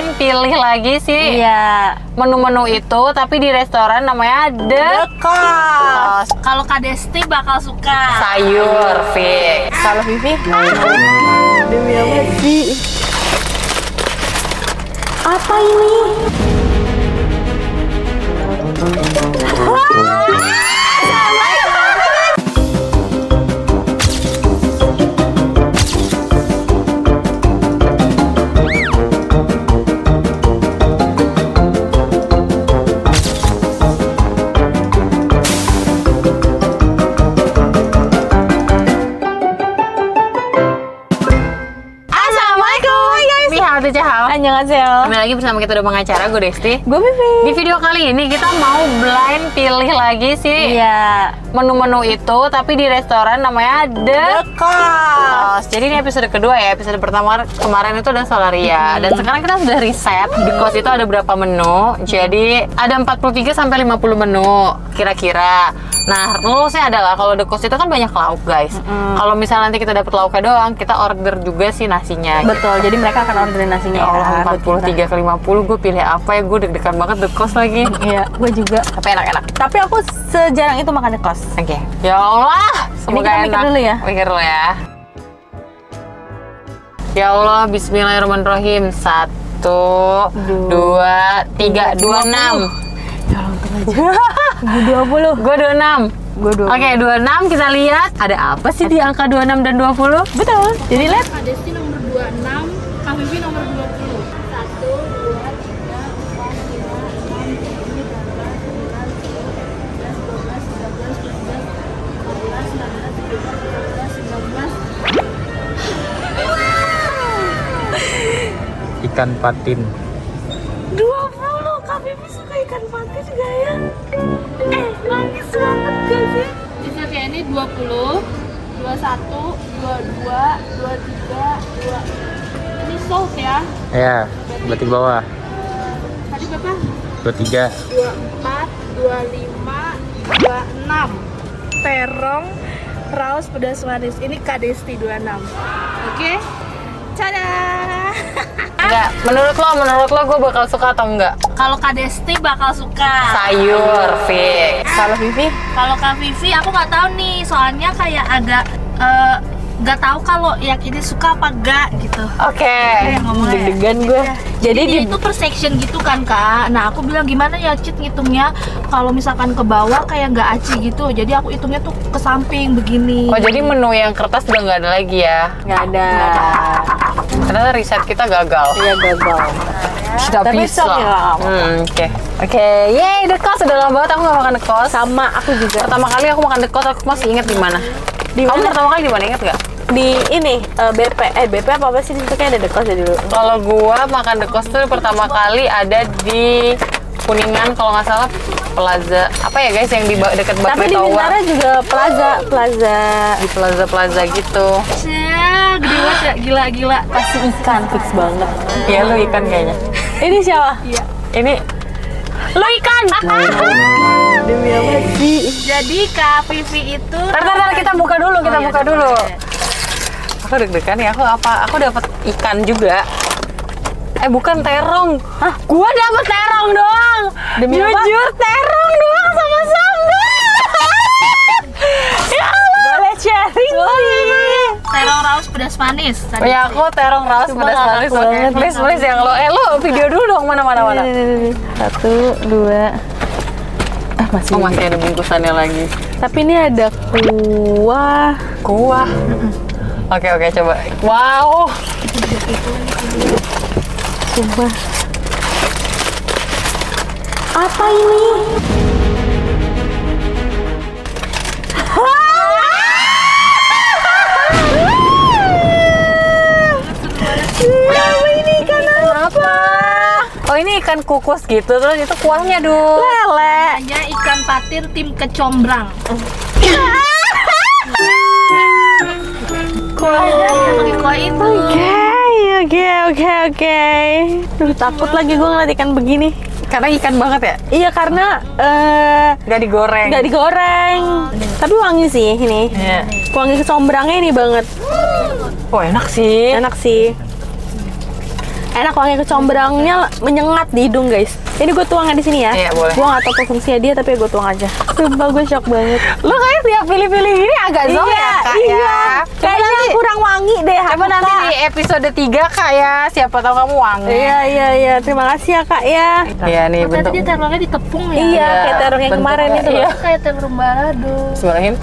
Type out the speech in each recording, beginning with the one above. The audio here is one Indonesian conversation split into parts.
blind pilih lagi sih. Iya. Menu-menu itu, tapi di restoran namanya The Kos. Kalau Kak Desti bakal suka. Sayur fix. Kalau Vivi? Demi apa sih? Apa ini? Annyeonghaseyo. Kembali lagi bersama kita udah pengacara, gue Desti. Gue Vivi. Di video kali ini kita mau blind pilih lagi sih. Iya. Menu-menu itu, tapi di restoran namanya The Kos. Jadi ini episode kedua ya. Episode pertama kemarin itu ada Solaria. Dan sekarang kita sudah riset di kos itu ada berapa menu. Jadi ada 43 sampai 50 menu kira-kira. Nah, rulesnya adalah kalau The Kos itu kan banyak lauk, guys. Kalau misalnya nanti kita dapat lauknya doang, kita order juga sih nasinya. Betul. Jadi mereka akan orderin nasinya. Allah, 43 ke 50 gue pilih apa ya? Gue deg-degan banget The Kos lagi. Iya, gue juga. Tapi enak-enak. Tapi aku sejarang itu makan di kos. Oke. Ya Allah, semoga kita mikir enak. dulu ya. Mikir dulu ya. Ya Allah, bismillahirrahmanirrahim. 1, 2, 3, 26. Gue 20. Gue 26. Gue 20. Oke, 26 kita lihat ada apa sih di angka 26 dan 20? Betul. Jadi lihat. Kak Desti nomor 26, Kak Vivi nomor 20. 1, 2, 3, 4, 5, 6, 7, 8, 9, 10, 11, 12, 13, 14, 15, 16, 17, 18, 19, 20, 21, 22, 23, 24, 25, 26. Ikan patin. 20. Kak Vivi suka ikan patin gak ya? Nangis banget gak sih? Bisa kayak ini 20, 21, 22, 23, 2. Ini soft ya. Ya, berarti bawah. Tadi berapa? 23. 24, 25, 26. Terong, raus, pedas manis. Ini Kak Desti 26. Oke? Tada! Enggak, menurut lo gue bakal suka atau enggak? Kalau Kak Desti bakal suka. Sayur fix. Kalau Vivi? Kalau Kak Vivi aku nggak tahu nih, soalnya kayak agak nggak tahu kalau yang ini suka apa enggak gitu. Oke. Deg-degan gue. Jadi dia itu per section gitu kan Kak. Nah aku bilang gimana ya Cit ngitungnya, kalau misalkan ke bawah kayak nggak aci gitu. Jadi aku hitungnya tuh ke samping begini. Oh, jadi menu yang kertas udah nggak ada lagi ya? Nggak ada. Ternyata riset kita gagal. Iya gagal. Kita Tapi bisa. sok ya. Oke, yeay, The Kos. Udah lama banget aku nggak makan The Kos. Sama aku juga. Pertama kali aku makan The Kos, aku masih inget di mana. Di Kamu mana? pertama kali di mana, inget nggak? Di ini BP. BP apa sih di situ kayak ada The Kos ya dulu. Kalau gua makan The Kos tuh pertama kali ada di Kuningan, kalau nggak salah Plaza. Apa ya guys yang di dekat Tapi Bakri di Tower? Bintara juga plaza. Di plaza gitu. Cia, gede banget ya, gila-gila. Pasti ikan fix banget. Iya, lu ikan kayaknya. Ini siapa? Iya. Ini lu ikan. Demi apa sih? Jadi Kak Vivi itu Ntar kita buka dulu, Oh, iya, buka dulu. boleh. Aku deg-degan ya, aku dapat ikan juga. Bukan terong. Hah? Gua dapet terong doang. Demi apa? Jujur terong doang sama sambal. Ya Allah. Boleh sharing sih. terong raus pedas manis. Tadi Ya aku terong raus Cuma pedas ngakak manis. banget. Please yang lo video dulu dong, mana. 1, 2. Masih. Oh, masih ada bungkusannya lagi. Tapi ini ada kuah. Kuah. Oke, coba. Wow. Kuah. Apa ini? Ini ikan apa? Oh, ini ikan kukus gitu, terus itu kuahnya dulu. Lele. namanya ikan patin tim kecombrang. Kuahnya. Pakai kuah itu. Oke. Duh, takut lagi gue ngeliat ikan begini. Karena ikan banget ya? Iya karena Nggak digoreng. nggak digoreng. Tapi wangi sih ini. Iya. Wangi kecombrangnya ini banget. Oh, enak sih. Enak sih. Enak wangi kecombrangnya menyengat di hidung guys. Ini gue tuangnya di sini ya. Iya, boleh. Gue nggak tahu apa fungsinya dia tapi gue tuang aja. Sumpah gue shock banget. Lu kayak tiap pilih-pilih gini agak zong ya Kak ya. Kayaknya nanti- kurang wangi deh. Coba aku, nanti Kak. di episode 3 Kak ya, siapa tahu kamu wangi. Iya. Terima kasih ya kak ya. Iya nih Berarti bentuk. dia taruhnya di tepung ya? Iya, kayak terong yang bentuknya, kemarin itu iya. loh. Kayak telur balado. Sebelahin.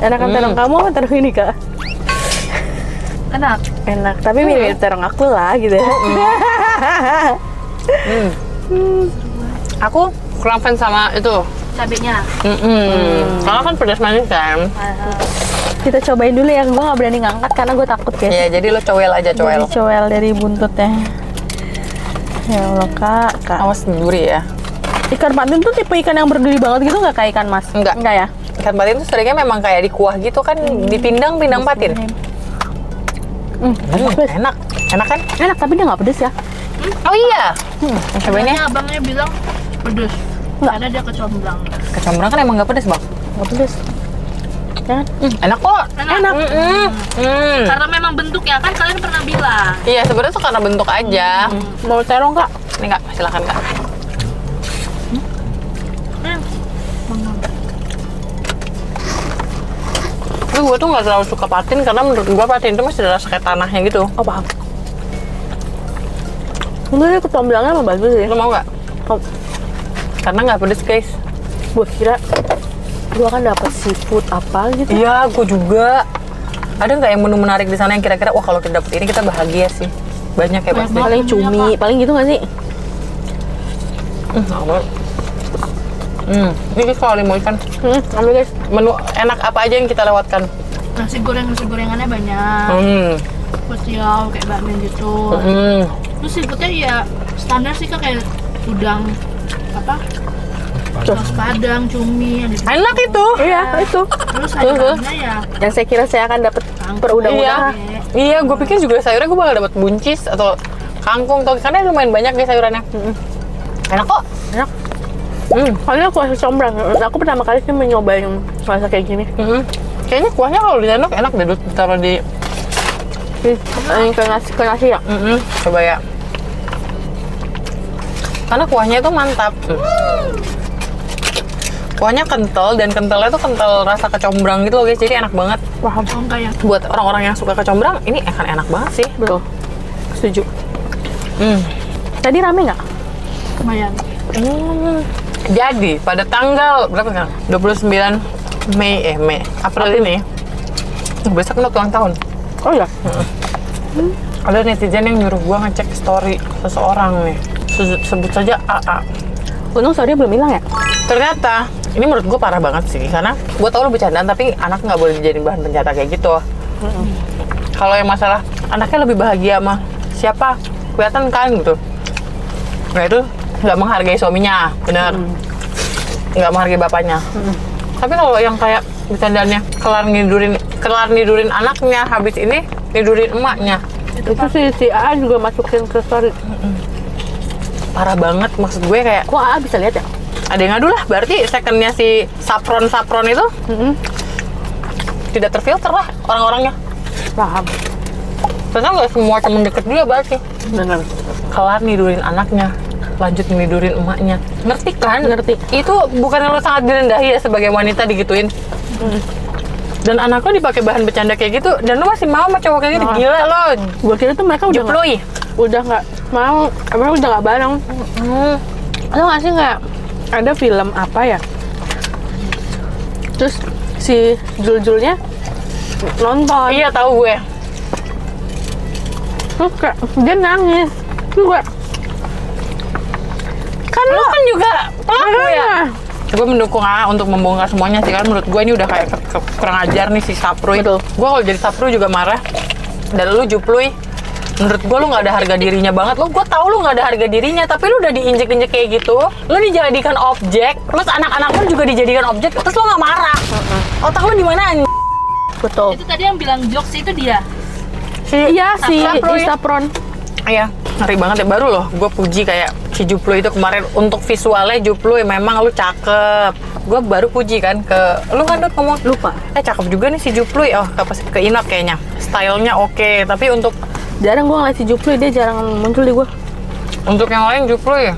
Enak kan terong kamu apa terong ini kak? Enak. Enak, tapi mirip terong aku lah gitu. Aku kurang fans sama itu. Cabenya. Karena kan pedas manis kan. Kita cobain dulu ya, gue nggak berani ngangkat karena gue takut guys. Iya, jadi lo cowel aja cowel. Jadi cowel dari buntutnya. Ya Allah kak. Awas duri ya. Ikan patin tuh tipe ikan yang berduri banget gitu nggak kayak ikan mas? Enggak. Enggak ya? Ikan patin tuh seringnya memang kayak di kuah gitu kan, dipindang patin. Enak. Enak kan? Enak tapi dia nggak pedes ya? Oh iya. Cobain ya. Makanya abangnya bilang pedes. Enggak. Karena dia kecombrang. Kecombrang kan emang gak pedes bang. Nggak pedes. Jangan. Enak kok. Enak. Karena memang bentuknya kan kalian pernah bilang. Iya sebenarnya tuh karena bentuk aja. Mau terong kak? Ini kak, silakan kak. Tapi gue tuh nggak terlalu suka patin karena menurut gue patin itu masih ada rasa kayak tanahnya gitu. Oh paham. Sebenarnya kecombrangnya emang bagus sih. Lo mau nggak? Oh, Karena nggak pedes guys. gue kira gue kan dapet seafood apa gitu. Iya, gue juga. Ada nggak yang menu menarik di sana yang kira-kira wah kalau kita dapet ini kita bahagia sih? Banyak ya pasti. Paling cumi, paling gitu nggak sih? Ini kalau limo ikan. Ambil guys. Menu enak apa aja yang kita lewatkan? Nasi gorengannya banyak. Spesial kayak bakmi gitu. Terus seafoodnya ya standar sih kak, kayak udang apa? Saus padang, cumi, yang gitu. Enak itu. Iya, itu. Terus sayurannya ya Yang saya kira saya akan dapet per Iya, udang-udang. iya. Gue pikir juga sayurnya gue bakal dapat buncis atau kangkung, karena lumayan banyak nih sayurannya. Enak kok. Enak. Soalnya kuah kecombrang. Aku pertama kali sih mencobain rasa kayak gini. Kayaknya kuahnya kalau di sendok enak deh, ditaruh di. Ke nasi ya. Coba ya. Karena kuahnya itu mantap. Kuahnya kental dan kentalnya tuh kental rasa kecombrang gitu loh guys, jadi enak banget. Paham. oh enggak ya? Buat orang-orang yang suka kecombrang, ini akan enak banget sih. Betul. Setuju. Hmm. Tadi rame nggak? Lumayan. Jadi pada tanggal berapa kan? 29 Mei April ini. Besok kan ulang tahun. Oh iya. Ada netizen yang nyuruh gua ngecek story seseorang nih. Sebut saja AA. Untung story belum hilang ya? Ternyata ini menurut gue parah banget sih, karena gue tau lu bercandaan tapi anak nggak boleh dijadiin bahan penjata kayak gitu. Kalau yang masalah anaknya lebih bahagia sama siapa, kelihatan kan gitu. Nah itu nggak menghargai suaminya, bener. Nggak menghargai bapaknya. Tapi kalau yang kayak bercandaannya kelar nidurin anaknya, habis ini nidurin emaknya, Itu si A juga masukin ke story. parah banget. Maksud gue kayak Kok A bisa lihat ya? ada yang ngadu lah, berarti secondnya si Sapron itu tidak terfilter lah orang-orangnya. Paham. Ternyata nggak semua temen deket dia berarti. Benar. Kelar nidurin anaknya, lanjut nidurin emaknya. Ngerti kan? Ngerti. Itu bukannya lo sangat direndahi ya sebagai wanita digituin? Dan anak lo dipakai bahan bercanda kayak gitu, dan lo masih mau sama cowok kayak gitu? Gila lo. Gue kira tuh mereka udah nggak mau, emang udah nggak bareng. Lo nggak sih nggak ada film apa ya? Terus si Jul-Julnya nonton, Iya tahu gue. terus kayak dia nangis. Terus gue, kan Lo kan juga pelaku ya. makanya. Gue mendukung untuk membongkar semuanya sih, kan menurut gue ini udah kayak kurang ajar nih si Sapruy. Betul. Gue kalau jadi Sapruy juga marah. Dan lu Jupluy, menurut gue lu nggak ada harga dirinya banget. Gue tahu lu nggak ada harga dirinya, tapi lu udah diinjek-injek kayak gitu. Lu dijadikan objek, terus anak-anak lu juga dijadikan objek, terus lu nggak marah. Otak lu di mana? Betul. Itu tadi yang bilang jokes itu dia. Iya si Sapron ya? Sapron. Iya, ngeri banget ya. Baru loh gue puji kayak si Jupluy itu kemarin untuk visualnya. Jupluy memang lu cakep. gue baru puji kan ke lu kan Dut ngomong Lupa. cakep juga nih si Jupluy. Oh ke Inat kayaknya stylenya oke, tapi untuk Jarang gue ngeliat si Jupluy, dia jarang muncul di gue. yang lain Jupluy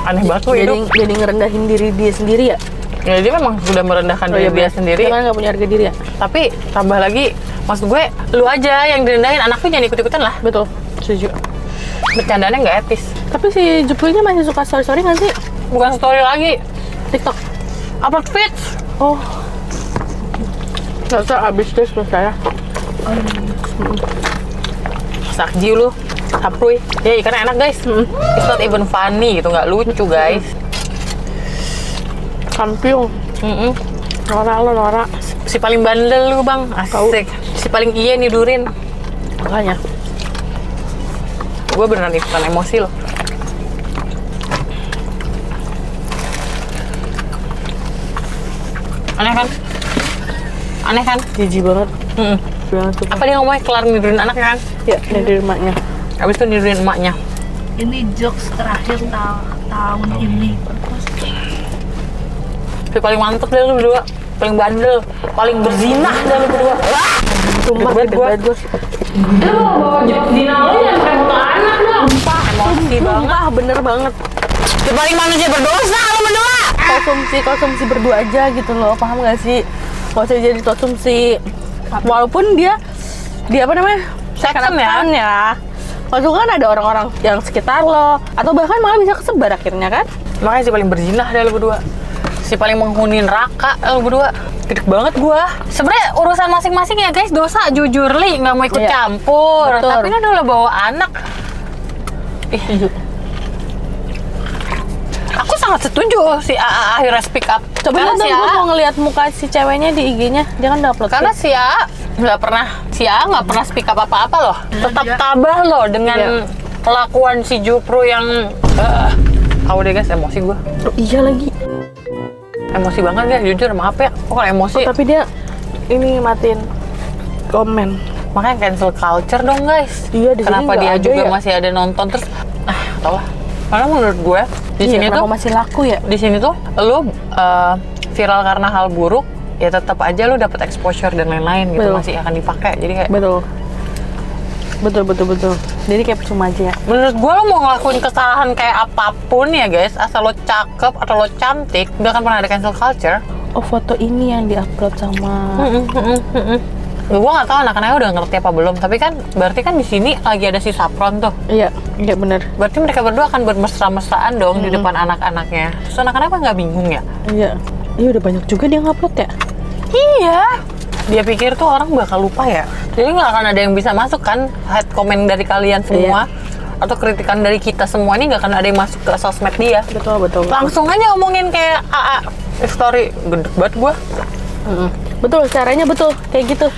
aneh banget tuh hidup. Jadi ngerendahin diri dia sendiri ya? Ya dia memang sudah merendahkan diri dia bener. sendiri. Dia kan gak punya harga diri ya? Tapi tambah lagi, maksud gue lu aja yang direndahin, anak lu jangan ikut-ikutan lah. Betul, setuju. Bercandanya nggak etis. Tapi si Jupluy-nya masih suka story-story nggak sih? Bukan story lagi, TikTok? upload feeds. Oh. Nggak usah, abis deh selesai ya. Sakji lu, Jupluy. Ya ikan enak guys. It's not even funny gitu, nggak lucu guys. Kampiung. Nora. Si paling bandel lu bang, asik. Si paling iya nih Durin. Makanya. Gue beneran ikutan emosi loh. Aneh kan? Jijik banget. Banget tuh. Apa dia ngomongnya kelar nidurin anaknya kan? Ya, dari rumahnya. Habis itu nidurin emaknya. Ini jokes terakhir tahun ini. Si paling mantep deh lu berdua. Paling bandel, paling berzinah deh lu berdua. Sumpah, Gede banget gue. Dia mau bawa zina lu yang kayak foto anak dong. Sumpah, emosi banget. Sumpah, bener banget. Si paling manusia berdosa lu berdua. Konsumsi berdua aja gitu loh, paham gak sih? Gak usah jadi konsumsi. Walaupun dia apa namanya? Second ya. Kalau kan ada orang-orang yang sekitar lo, atau bahkan malah bisa kesebar akhirnya kan? Makanya si paling berzinah deh lu berdua. Si paling menghuni neraka lu berdua. Gede banget gua. Sebenarnya urusan masing-masing ya guys, dosa jujur li, nggak mau ikut Iya. campur. Betul. Tapi ini udah bawa anak. Aku sangat setuju si AA akhirnya speak up. Coba Karena lihat si dong, gue AA, mau ngeliat muka si ceweknya di IG-nya. Dia kan udah upload. karena si AA nggak pernah speak up apa-apa loh. Tetap dia- tabah loh dengan Iya. kelakuan si Jupro yang tahu deh guys, emosi gua. Oh, iya lagi. Emosi banget ya, jujur maaf ya. Kok kalau emosi? Tapi dia ini matiin komen. Makanya cancel culture dong guys. Iya, di sini Kenapa nggak dia ada juga ya? masih ada nonton terus? Tau lah. Karena menurut gue di Iya, sini kenapa tuh masih laku ya? di sini tuh lu viral karena hal buruk, ya tetap aja lu dapat exposure dan lain-lain gitu, Betul. masih akan dipakai. Jadi kayak Betul. Jadi kayak percuma aja ya. menurut gue lo mau ngelakuin kesalahan kayak apapun ya guys, asal lo cakep atau lo cantik, gak akan pernah ada cancel culture. Oh, foto ini yang diupload sama. Gue nggak tahu anak-anaknya udah ngerti apa belum, tapi kan berarti kan di sini lagi ada si Sapron tuh. Iya bener. Berarti mereka berdua akan bermesra-mesraan dong di depan anak-anaknya. Terus anak-anak nggak bingung ya? Iya udah banyak juga dia ngupload ya. Iya. Dia pikir tuh orang bakal lupa ya. Jadi nggak akan ada yang bisa masuk kan hate comment dari kalian semua. Atau kritikan dari kita semua ini nggak akan ada yang masuk ke sosmed dia. Betul. Langsung aja omongin kayak AA story, gede banget gua. Betul, caranya betul kayak gitu.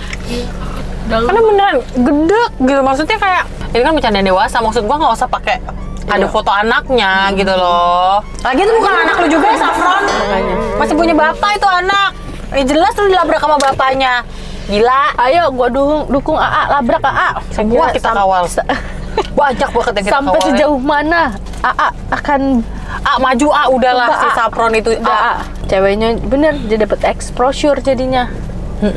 Karena beneran gede gitu, maksudnya kayak ini kan bercanda dewasa, maksud gua nggak usah pakai ada foto anaknya gitu loh. Lagi itu bukan anak lu juga ya Saffron. Makanya. Masih punya bapak itu anak. Jelas lu dilabrak sama bapaknya. Gila. Ayo gua dukung AA, labrak AA. Semua kita kawal. Banyak banget yang kita Sampai kawalin. sejauh mana AA akan Maju udahlah Coba, si Saffron itu AA. Ceweknya bener, dia dapat exposure jadinya.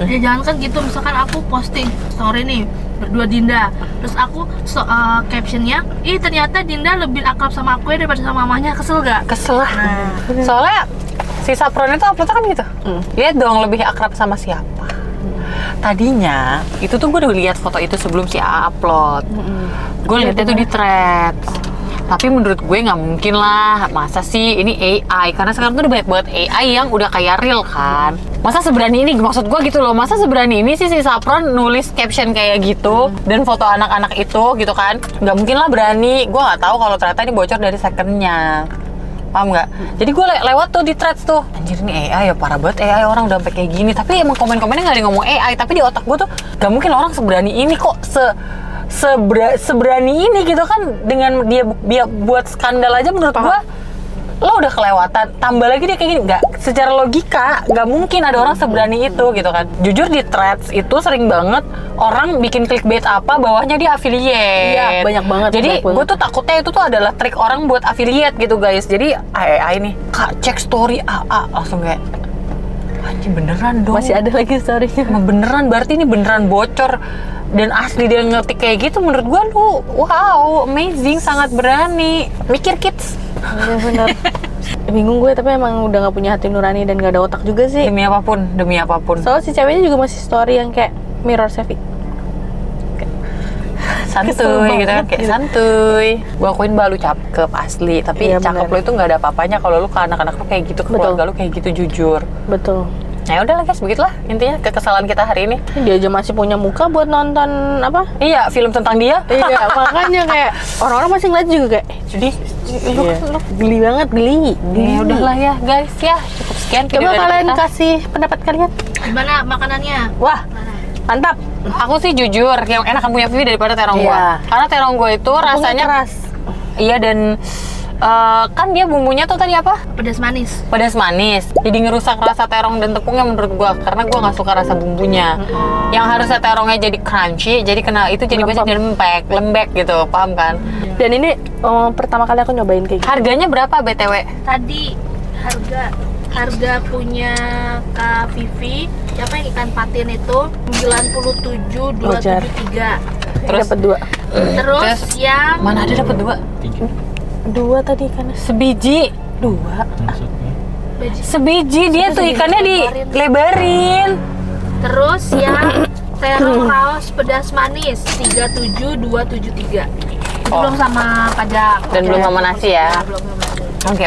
Ya jangan kan gitu, misalkan aku posting story nih berdua Dinda, terus aku captionnya, ternyata Dinda lebih akrab sama aku ya daripada sama mamanya, kesel gak? Kesel lah. Nah, Soalnya si Saffron itu upload kan gitu. Lihat dong lebih akrab sama siapa. Tadinya itu tuh gue udah lihat foto itu sebelum si AA upload. Gue lihatnya tuh di thread. Tapi menurut gue nggak mungkin lah, masa sih ini AI? Karena sekarang tuh udah banyak banget AI yang udah kayak real kan. Masa seberani ini, maksud gue gitu loh, masa seberani ini sih si Saffron nulis caption kayak gitu dan foto anak-anak itu gitu kan? Nggak mungkin lah berani. Gue nggak tahu kalau ternyata ini bocor dari secondnya. Paham nggak? Jadi gue lewat tuh di threads tuh, anjir ini AI ya, parah banget AI, orang udah sampai kayak gini. Tapi emang komen-komennya nggak ada yang ngomong AI, tapi di otak gue tuh nggak mungkin orang seberani ini kok, seberani ini gitu kan, dengan dia buat skandal aja menurut gue lo udah kelewatan, tambah lagi dia kayak gini, nggak secara logika nggak mungkin ada orang seberani itu gitu kan. Jujur di threads itu sering banget orang bikin clickbait apa bawahnya dia affiliate. Iya, banyak banget, Jadi banyak banget. gue tuh takutnya itu tuh adalah trik orang buat affiliate gitu guys. Jadi nih kak cek story AA langsung kayak anjing beneran dong. Masih ada lagi story-nya. Emang beneran, berarti ini beneran bocor dan asli dia ngetik kayak gitu. Menurut gua lu wow, amazing, sangat berani. Mikir kids. Iya benar. Bingung gue, tapi emang udah nggak punya hati nurani dan nggak ada otak juga sih. Demi apapun, demi apapun. Soalnya si ceweknya juga masih story yang kayak mirror selfie. Kesel Santuy gitu kan, banget kayak gitu. santuy. Gua akuin balu cakep asli, tapi Iya, cakep bener. lo itu nggak ada apa-apanya kalau lu ke anak-anak lu kayak gitu, ke Betul. keluarga lu kayak gitu jujur. Betul. Nah udah lah guys, begitulah intinya kekesalan kita hari ini. Dia aja masih punya muka buat nonton apa? Iya, film tentang dia. Iya, makanya kayak orang-orang masih ngeliat juga kayak Jadi, lu geli banget, geli. ya udahlah ya guys ya, cukup sekian video Coba dari kalian kita. kasih pendapat kalian. Gimana makanannya? Wah, mantap. Aku sih jujur yang enakan punya Vivi daripada terong Iya. gua. Karena terong gua itu rasanya keras. Iya dan kan dia bumbunya tuh tadi apa? Pedas manis. Pedas manis. Jadi ngerusak rasa terong dan tepungnya menurut gua karena gua nggak suka rasa bumbunya. Yang harusnya terongnya jadi crunchy, jadi kena itu jadi biasanya jadi lembek gitu, paham kan? Dan ini pertama kali aku nyobain kayak gitu. Harganya berapa BTW? Tadi harga punya Kak Vivi, siapa yang ikan patin itu 97.273. Terus? Dapat 2. Terus yang Mana ada dapat 2? 2 tadi kan. Sebiji. 2. Maksudnya? Sebiji dia tuh ikannya dilebarin. terus yang terong raos pedas manis 37273. Itu Oh. belum sama pajak. Dan belum sama nasi ya? Belum sama nasi. Oke.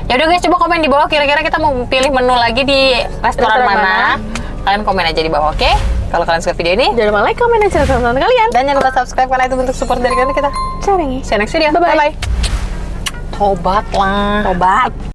Ya udah guys, coba komen di bawah kira-kira kita mau pilih menu lagi di restoran Restoran mana. Kalian komen aja di bawah, oke? Kalau kalian suka video ini, Jangan lupa like, comment, dan share sama teman kalian. dan jangan lupa subscribe karena itu bentuk support dari kita. Sharing. See you next video. Bye-bye. Bye-bye. Tobat lah. Tobat.